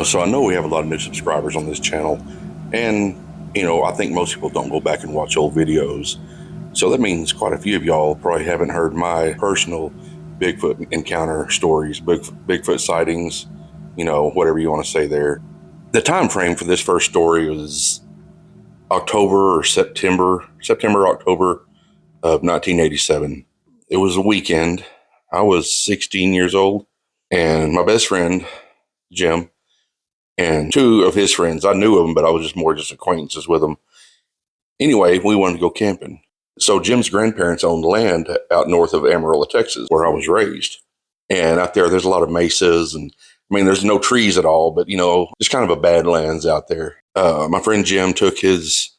So I know we have a lot of new subscribers on this channel, and I think most people don't go back and watch old videos. So that means quite a few of y'all probably haven't heard my personal Bigfoot encounter stories, Bigfoot sightings, whatever you want to say there. The time frame for this first story was September, October of 1987. It was a weekend. I was 16 years old, and my best friend, Jim, and two of his friends, I knew them, but I was just acquaintances with them. Anyway, we wanted to go camping. So Jim's grandparents owned land out north of Amarillo, Texas, where I was raised. And out there's a lot of mesas, and there's no trees at all, but just kind of a badlands out there. My friend Jim took it's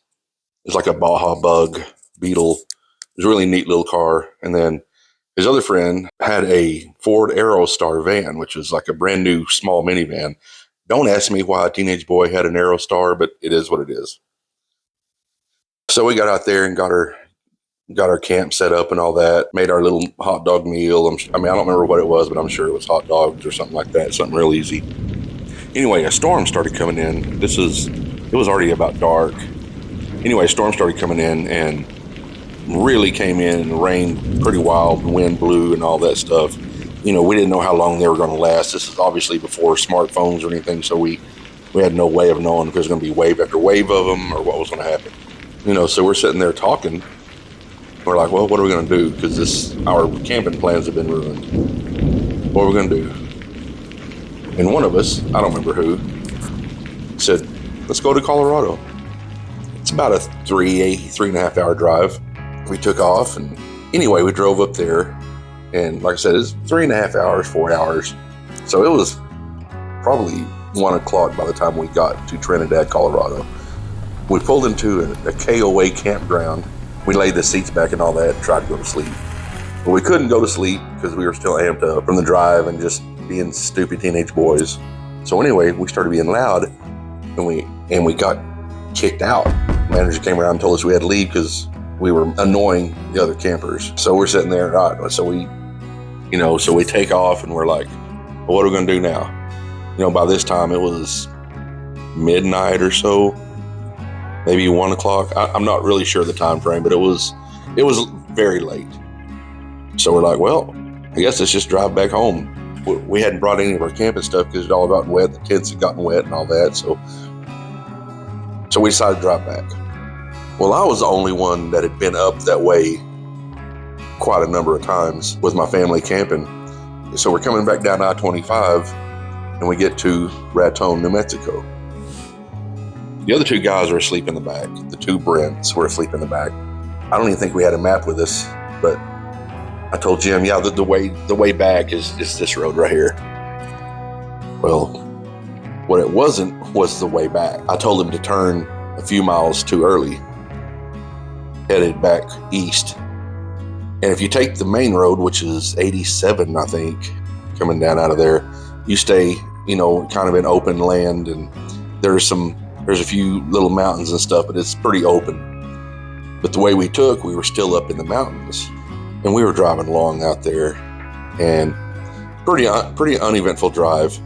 like a Baja Bug Beetle. It was a really neat little car. And then his other friend had a Ford Aerostar van, which was like a brand new small minivan. Don't ask me why a teenage boy had an Aerostar, but it is what it is. So we got out there and got our camp set up and all that, made our little hot dog meal. I don't remember what it was, but I'm sure it was hot dogs or something like that, something real easy. Anyway, a storm started coming in. It was already about dark. Anyway, a storm started coming in and really came in and rained pretty wild, wind blew and all that stuff. We didn't know how long they were going to last. This is obviously before smartphones or anything, so we had no way of knowing if there was going to be wave after wave of them or what was going to happen. So we're sitting there talking. We're like, well, what are we going to do? Because our camping plans have been ruined. What are we going to do? And one of us, I don't remember who, said, let's go to Colorado. It's about a 3.5 hour drive. We took off, and anyway, we drove up there. And like I said, it's 3.5 hours, 4 hours. So it was probably 1 o'clock by the time we got to Trinidad, Colorado. We pulled into a KOA campground. We laid the seats back and all that and tried to go to sleep. But we couldn't go to sleep because we were still amped up from the drive and just being stupid teenage boys. So anyway, we started being loud, and we got kicked out. The manager came around and told us we had to leave because we were annoying the other campers. So we're sitting there, so we take off, and we're like, well, what are we going to do now? By this time it was midnight or so, maybe 1 o'clock. I'm not really sure the time frame, but it was very late. So we're like, well, I guess let's just drive back home. We hadn't brought any of our camping stuff because it all got wet. The tents had gotten wet and all that. So we decided to drive back. Well, I was the only one that had been up that way quite a number of times with my family camping. So we're coming back down I-25, and we get to Raton, New Mexico. The other two guys are asleep in the back. The two Brents were asleep in the back. I don't even think we had a map with us, but I told Jim, yeah, the way back is this road right here. Well, what it wasn't was the way back. I told him to turn a few miles too early, headed back east. And if you take the main road, which is 87, I think, coming down out of there, you stay, kind of in open land, and there's a few little mountains and stuff, but it's pretty open. But the way we took, we were still up in the mountains, and we were driving along out there, and pretty uneventful drive.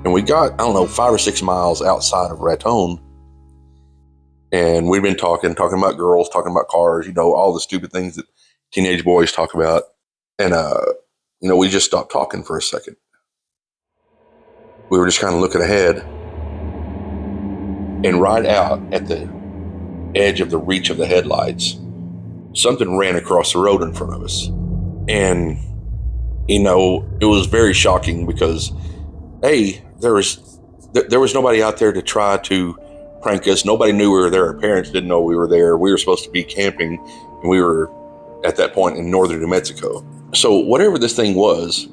And we got, 5 or 6 miles outside of Raton, and we'd been talking about girls, talking about cars, all the stupid things that teenage boys talk about. And, we just stopped talking for a second. We were just kind of looking ahead. And right out at the edge of the reach of the headlights, something ran across the road in front of us. And, it was very shocking because, A, there was nobody out there to try to prank us. Nobody knew we were there. Our parents didn't know we were there. We were supposed to be camping, and we were at that point in northern New Mexico. So whatever this thing was,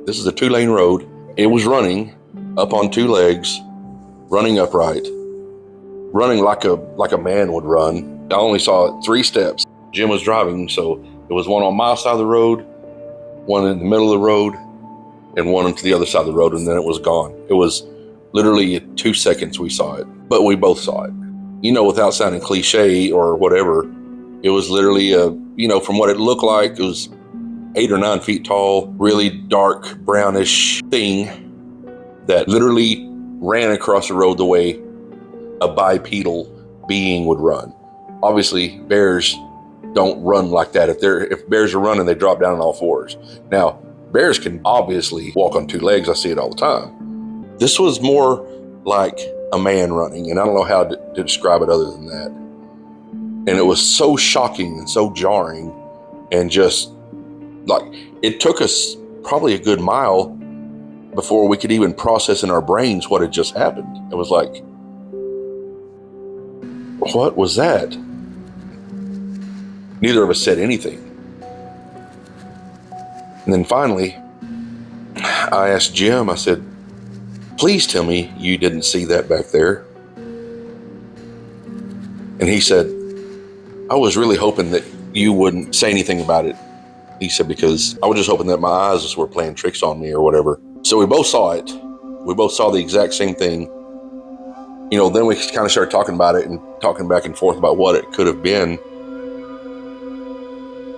this is a 2-lane road. It was running up on 2 legs, running upright, running like a man would run. I only saw 3 steps. Jim was driving, so it was one on my side of the road, one in the middle of the road, and one to the other side of the road, and then it was gone. It was literally 2 seconds we saw it, but we both saw it. Without sounding cliche or whatever, it was literally from what it looked like, it was 8 or 9 feet tall, really dark brownish thing that literally ran across the road the way a bipedal being would run. Obviously, bears don't run like that. If bears are running, they drop down on all fours. Now, bears can obviously walk on two legs. I see it all the time. This was more like a man running, and I don't know how to describe it other than that. And it was so shocking and so jarring, and just like, it took us probably a good mile before we could even process in our brains what had just happened. It was like, what was that? Neither of us said anything. And then finally, I asked Jim, I said, please tell me you didn't see that back there. And he said, I was really hoping that you wouldn't say anything about it. He said, because I was just hoping that my eyes were playing tricks on me or whatever. So we both saw it. We both saw the exact same thing. You know, then we kind of started talking about it and talking back and forth about what it could have been.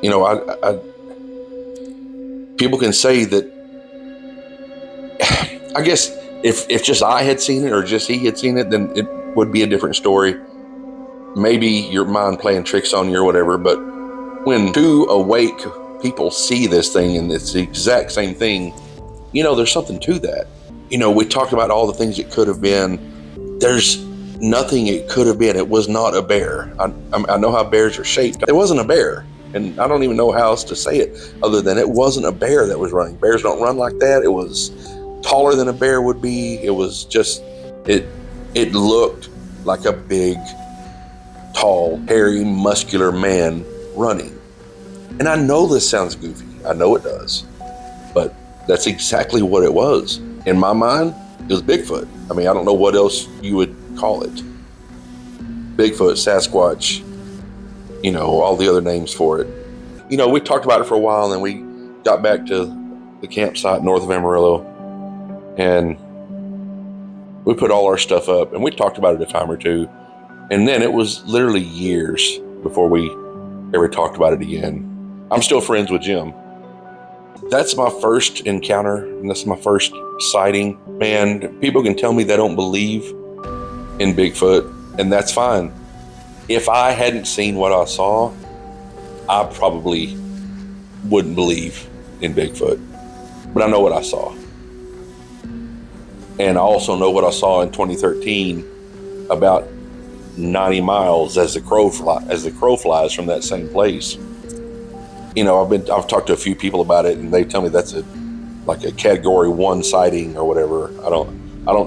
You know, people can say that, I guess if just I had seen it or just he had seen it, then it would be a different story. Maybe your mind playing tricks on you or whatever, but when two awake people see this thing and it's the exact same thing, you know, there's something to that. You know, we talked about all the things it could have been. There's nothing it could have been. It was not a bear. I know how bears are shaped. It wasn't a bear. And I don't even know how else to say it other than it wasn't a bear that was running. Bears don't run like that. It was taller than a bear would be. It was just, it looked like a big, tall, hairy, muscular man running. And I know this sounds goofy. I know it does. But that's exactly what it was. In my mind, it was Bigfoot. I mean, I don't know what else you would call it. Bigfoot, Sasquatch, you know, all the other names for it. You know, we talked about it for a while, and then we got back to the campsite north of Amarillo, and we put all our stuff up, and we talked about it a time or two. And then it was literally years before we ever talked about it again. I'm still friends with Jim. That's my first encounter, and that's my first sighting. Man, people can tell me they don't believe in Bigfoot, and that's fine. If I hadn't seen what I saw, I probably wouldn't believe in Bigfoot. But I know what I saw. And I also know what I saw in 2013, about 90 miles as the crow flies from that same place. You know, I've talked to a few people about it, and they tell me that's like a category 1 sighting or whatever. I don't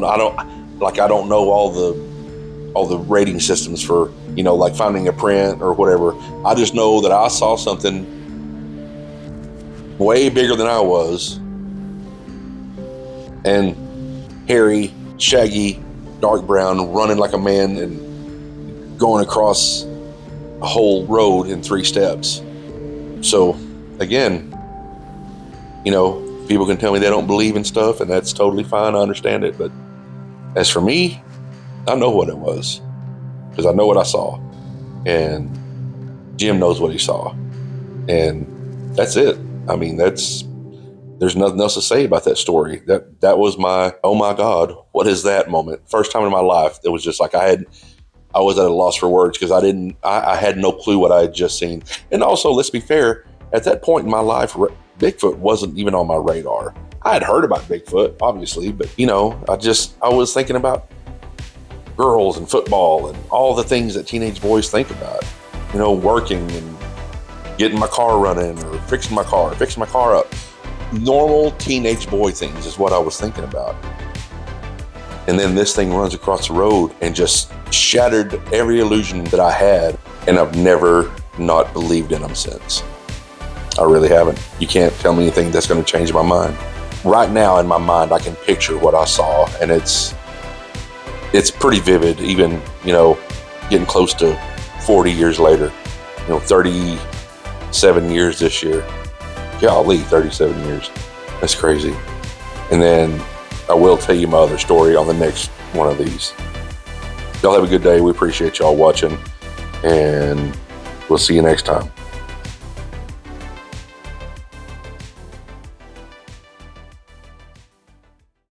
know all the rating systems for, you know, like finding a print or whatever. I just know that I saw something way bigger than I was, and hairy, shaggy, dark brown, running like a man and going across a whole road in 3 steps. So again, you know, people can tell me they don't believe in stuff, and that's totally fine. I understand it. But as for me, I know what it was, because I know what I saw, and Jim knows what he saw, and that's it. I mean, there's nothing else to say about that story. That was my, oh my God, what is that moment? First time in my life, it was just like I was at a loss for words, because I had no clue what I had just seen. And also, let's be fair, at that point in my life, Bigfoot wasn't even on my radar. I had heard about Bigfoot, obviously, but you know, I was thinking about girls and football and all the things that teenage boys think about, you know, working and getting my car running or fixing my car up. Normal teenage boy things is what I was thinking about. And then this thing runs across the road and just shattered every illusion that I had, and I've never not believed in them since. I really haven't. You can't tell me anything that's going to change my mind. Right now in my mind, I can picture what I saw, and it's pretty vivid, even, you know, getting close to 40 years later, you know, 37 years this year. Golly, 37 years. That's crazy. And then I will tell you my other story on the next one of these. Y'all have a good day. We appreciate y'all watching, and we'll see you next time.